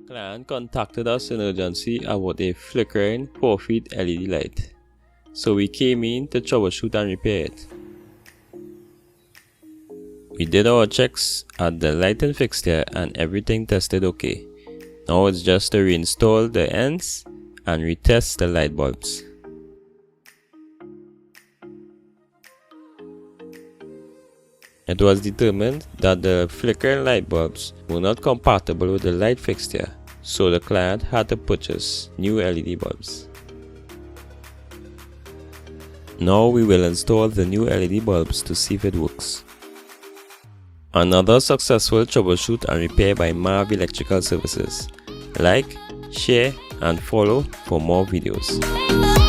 Client contacted us in urgency about a flickering 4-feet LED light, so we came in to troubleshoot and repair it. We did our checks at the lighting fixture and everything tested okay. Now it's just to reinstall the ends and retest the light bulbs. It was determined that the flickering light bulbs were not compatible with the light fixture, so the client had to purchase new LED bulbs. Now we will install the new LED bulbs to see if it works. Another successful troubleshoot and repair by Marv Electrical Services. Like, share and follow for more videos.